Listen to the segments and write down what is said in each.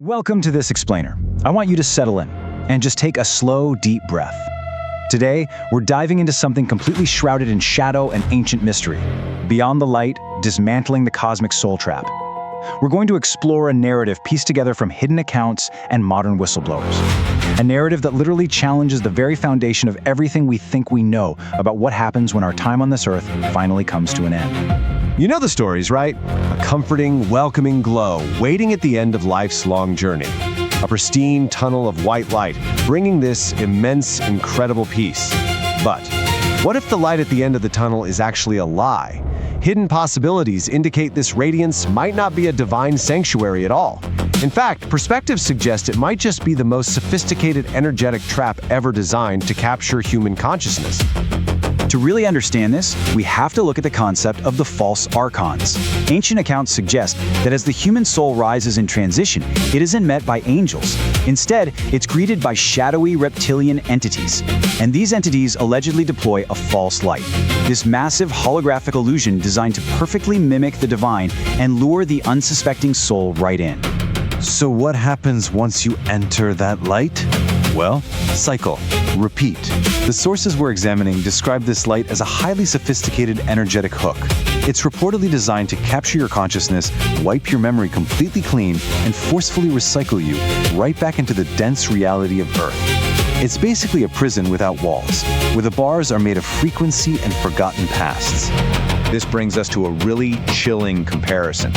Welcome to this explainer. I want you to settle in and just take a slow, deep breath. Today, we're diving into something completely shrouded in shadow and ancient mystery. Beyond the light, dismantling the cosmic soul trap. We're going to explore a narrative pieced together from hidden accounts and modern whistleblowers. A narrative that literally challenges the very foundation of everything we think we know about what happens when our time on this earth finally comes to an end. You know the stories, right? A comforting, welcoming glow waiting at the end of life's long journey. A pristine tunnel of white light, bringing this immense, incredible peace. But what if the light at the end of the tunnel is actually a lie? Hidden possibilities indicate this radiance might not be a divine sanctuary at all. In fact, perspectives suggest it might just be the most sophisticated energetic trap ever designed to capture human consciousness. To really understand this, we have to look at the concept of the false archons. Ancient accounts suggest that as the human soul rises in transition, it isn't met by angels. Instead, it's greeted by shadowy reptilian entities. And these entities allegedly deploy a false light. This massive holographic illusion designed to perfectly mimic the divine and lure the unsuspecting soul right in. So what happens once you enter that light? Well, cycle, repeat. The sources we're examining describe this light as a highly sophisticated energetic hook. It's reportedly designed to capture your consciousness, wipe your memory completely clean, and forcefully recycle you right back into the dense reality of Earth. It's basically a prison without walls, where the bars are made of frequency and forgotten pasts. This brings us to a really chilling comparison.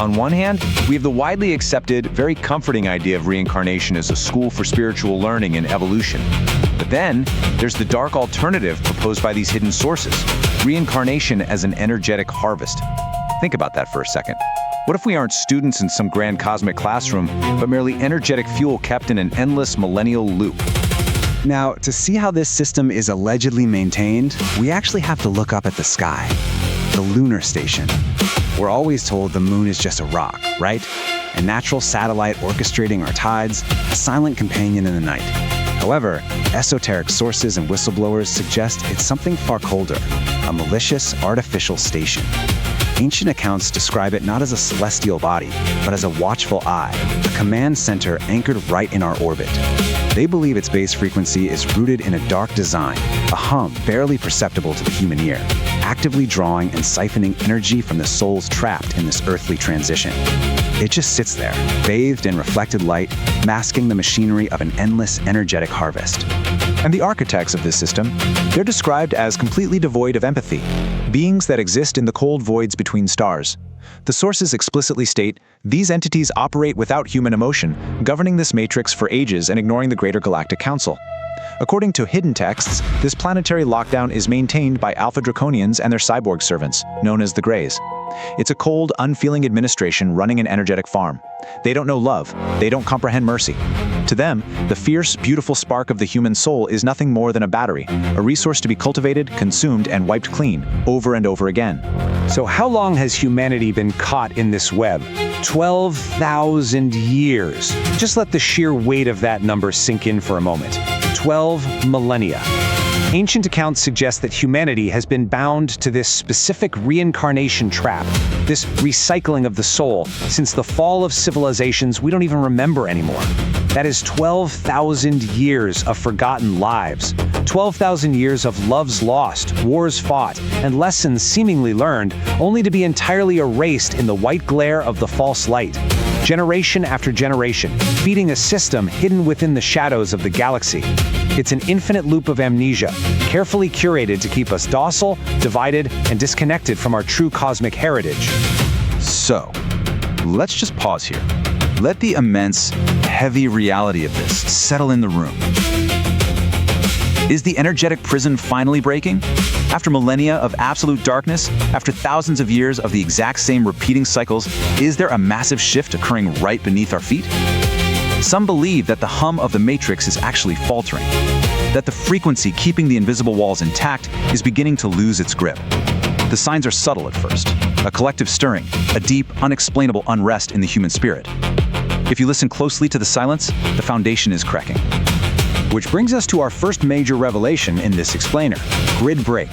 On one hand, we have the widely accepted, very comforting idea of reincarnation as a school for spiritual learning and evolution. But then, there's the dark alternative proposed by these hidden sources, reincarnation as an energetic harvest. Think about that for a second. What if we aren't students in some grand cosmic classroom, but merely energetic fuel kept in an endless millennial loop? Now, to see how this system is allegedly maintained, we actually have to look up at the sky, the lunar station. We're always told the moon is just a rock, right? A natural satellite orchestrating our tides, a silent companion in the night. However, esoteric sources and whistleblowers suggest it's something far colder, a malicious, artificial station. Ancient accounts describe it not as a celestial body, but as a watchful eye, a command center anchored right in our orbit. They believe its base frequency is rooted in a dark design, a hum barely perceptible to the human ear, actively drawing and siphoning energy from the souls trapped in this earthly transition. It just sits there, bathed in reflected light, masking the machinery of an endless energetic harvest. And the architects of this system, they're described as completely devoid of empathy, beings that exist in the cold voids between stars. The sources explicitly state, these entities operate without human emotion, governing this matrix for ages and ignoring the greater Galactic Council. According to hidden texts, this planetary lockdown is maintained by Alpha Draconians and their cyborg servants, known as the Greys. It's a cold, unfeeling administration running an energetic farm. They don't know love. They don't comprehend mercy. To them, the fierce, beautiful spark of the human soul is nothing more than a battery, a resource to be cultivated, consumed, and wiped clean, over and over again. So how long has humanity been caught in this web? 12,000 years. Just let the sheer weight of that number sink in for a moment. 12 millennia. Ancient accounts suggest that humanity has been bound to this specific reincarnation trap, this recycling of the soul, since the fall of civilizations we don't even remember anymore. That is 12,000 years of forgotten lives, 12,000 years of loves lost, wars fought, and lessons seemingly learned, only to be entirely erased in the white glare of the false light. Generation after generation, feeding a system hidden within the shadows of the galaxy. It's an infinite loop of amnesia, carefully curated to keep us docile, divided, and disconnected from our true cosmic heritage. So, let's just pause here. Let the immense, heavy reality of this settle in the room. Is the energetic prison finally breaking? After millennia of absolute darkness, after thousands of years of the exact same repeating cycles, is there a massive shift occurring right beneath our feet? Some believe that the hum of the matrix is actually faltering, that the frequency keeping the invisible walls intact is beginning to lose its grip. The signs are subtle at first, a collective stirring, a deep, unexplainable unrest in the human spirit. If you listen closely to the silence, the foundation is cracking. Which brings us to our first major revelation in this explainer, grid break.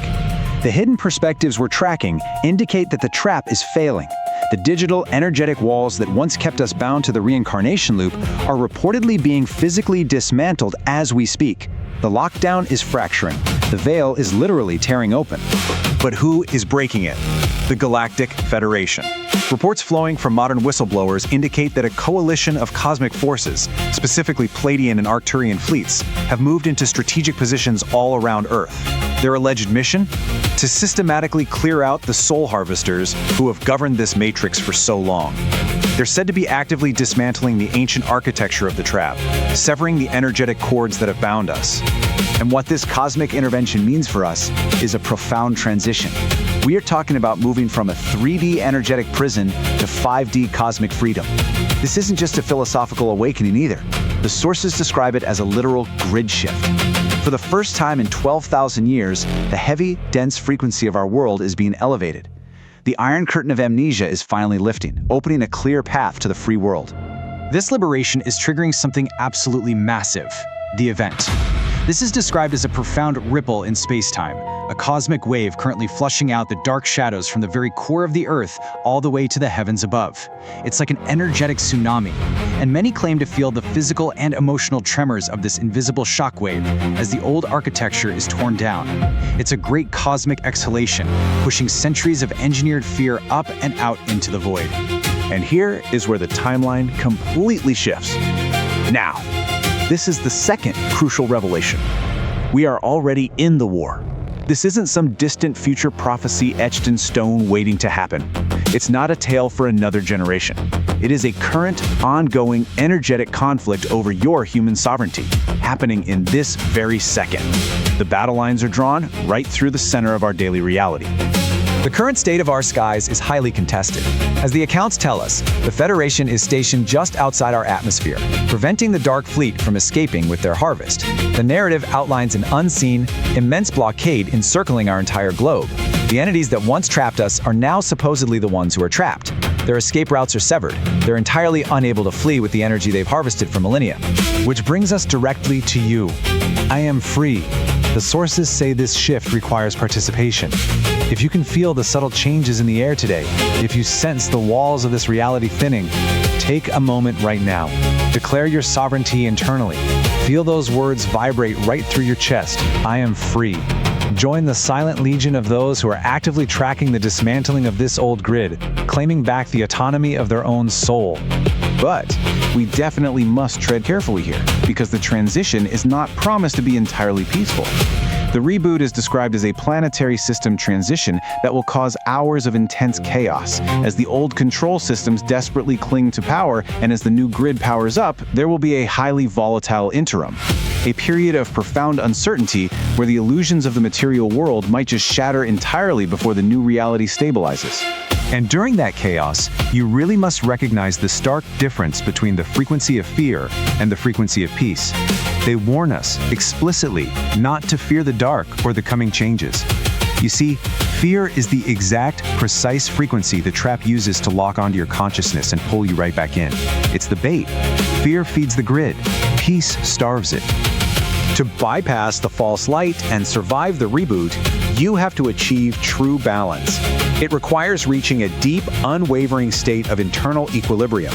The hidden perspectives we're tracking indicate that the trap is failing. The digital, energetic walls that once kept us bound to the reincarnation loop are reportedly being physically dismantled as we speak. The lockdown is fracturing. The veil is literally tearing open. But who is breaking it? The Galactic Federation. Reports flowing from modern whistleblowers indicate that a coalition of cosmic forces, specifically Pleiadian and Arcturian fleets, have moved into strategic positions all around Earth. Their alleged mission? To systematically clear out the soul harvesters who have governed this matrix for so long. They're said to be actively dismantling the ancient architecture of the trap, severing the energetic cords that have bound us. And what this cosmic intervention means for us is a profound transition. We are talking about moving from a 3D energetic prison to 5D cosmic freedom. This isn't just a philosophical awakening either. The sources describe it as a literal grid shift. For the first time in 12,000 years, the heavy, dense frequency of our world is being elevated. The Iron Curtain of Amnesia is finally lifting, opening a clear path to the free world. This liberation is triggering something absolutely massive: the event. This is described as a profound ripple in space-time, a cosmic wave currently flushing out the dark shadows from the very core of the Earth all the way to the heavens above. It's like an energetic tsunami, and many claim to feel the physical and emotional tremors of this invisible shockwave as the old architecture is torn down. It's a great cosmic exhalation, pushing centuries of engineered fear up and out into the void. And here is where the timeline completely shifts. Now, this is the second crucial revelation. We are already in the war. This isn't some distant future prophecy etched in stone waiting to happen. It's not a tale for another generation. It is a current, ongoing, energetic conflict over your human sovereignty, happening in this very second. The battle lines are drawn right through the center of our daily reality. The current state of our skies is highly contested. As the accounts tell us, the Federation is stationed just outside our atmosphere, preventing the Dark Fleet from escaping with their harvest. The narrative outlines an unseen, immense blockade encircling our entire globe. The entities that once trapped us are now supposedly the ones who are trapped. Their escape routes are severed. They're entirely unable to flee with the energy they've harvested for millennia. Which brings us directly to you. I am free. The sources say this shift requires participation. If you can feel the subtle changes in the air today, if you sense the walls of this reality thinning, take a moment right now. Declare your sovereignty internally. Feel those words vibrate right through your chest. I am free. Join the silent legion of those who are actively tracking the dismantling of this old grid, claiming back the autonomy of their own soul. But we definitely must tread carefully here, because the transition is not promised to be entirely peaceful. The reboot is described as a planetary system transition that will cause hours of intense chaos. As the old control systems desperately cling to power, and as the new grid powers up, there will be a highly volatile interim. A period of profound uncertainty where the illusions of the material world might just shatter entirely before the new reality stabilizes. And during that chaos, you really must recognize the stark difference between the frequency of fear and the frequency of peace. They warn us explicitly not to fear the dark or the coming changes. You see, fear is the exact, precise frequency the trap uses to lock onto your consciousness and pull you right back in. It's the bait. Fear feeds the grid. Peace starves it. To bypass the false light and survive the reboot, you have to achieve true balance. It requires reaching a deep, unwavering state of internal equilibrium.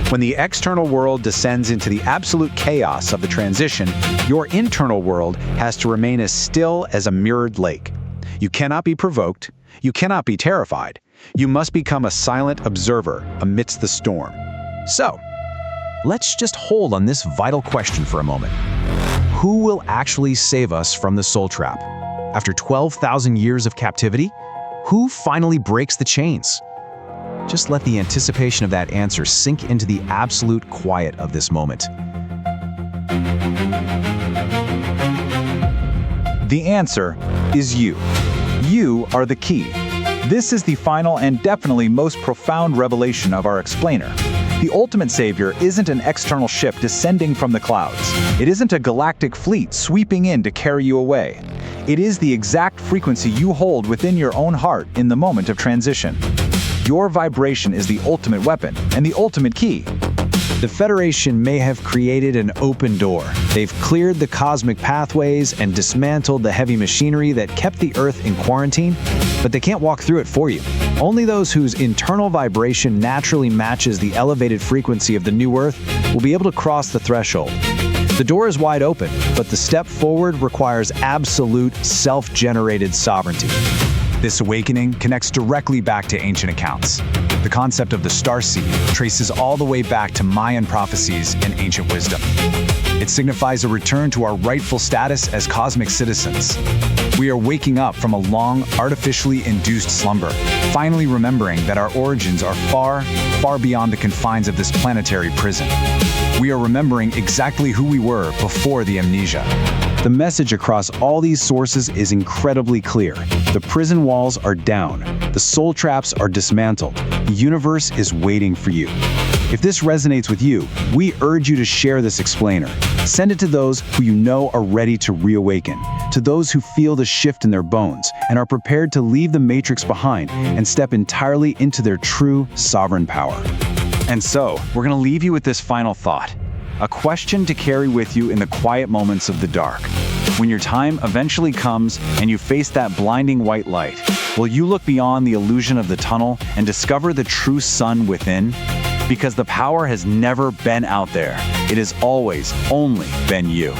When the external world descends into the absolute chaos of the transition, your internal world has to remain as still as a mirrored lake. You cannot be provoked. You cannot be terrified. You must become a silent observer amidst the storm. So, let's just hold on this vital question for a moment. Who will actually save us from the soul trap? After 12,000 years of captivity, who finally breaks the chains? Just let the anticipation of that answer sink into the absolute quiet of this moment. The answer is you. You are the key. This is the final and definitely most profound revelation of our explainer. The ultimate savior isn't an external ship descending from the clouds. It isn't a galactic fleet sweeping in to carry you away. It is the exact frequency you hold within your own heart in the moment of transition. Your vibration is the ultimate weapon and the ultimate key. The Federation may have created an open door. They've cleared the cosmic pathways and dismantled the heavy machinery that kept the Earth in quarantine, but they can't walk through it for you. Only those whose internal vibration naturally matches the elevated frequency of the new Earth will be able to cross the threshold. The door is wide open, but the step forward requires absolute self-generated sovereignty. This awakening connects directly back to ancient accounts. The concept of the starseed traces all the way back to Mayan prophecies and ancient wisdom. It signifies a return to our rightful status as cosmic citizens. We are waking up from a long, artificially induced slumber, finally remembering that our origins are far, far beyond the confines of this planetary prison. We are remembering exactly who we were before the amnesia. The message across all these sources is incredibly clear. The prison walls are down. The soul traps are dismantled. The universe is waiting for you. If this resonates with you, we urge you to share this explainer. Send it to those who you know are ready to reawaken, to those who feel the shift in their bones and are prepared to leave the matrix behind and step entirely into their true sovereign power. And so, we're going to leave you with this final thought. A question to carry with you in the quiet moments of the dark. When your time eventually comes and you face that blinding white light, will you look beyond the illusion of the tunnel and discover the true sun within? Because the power has never been out there. It has always only been you.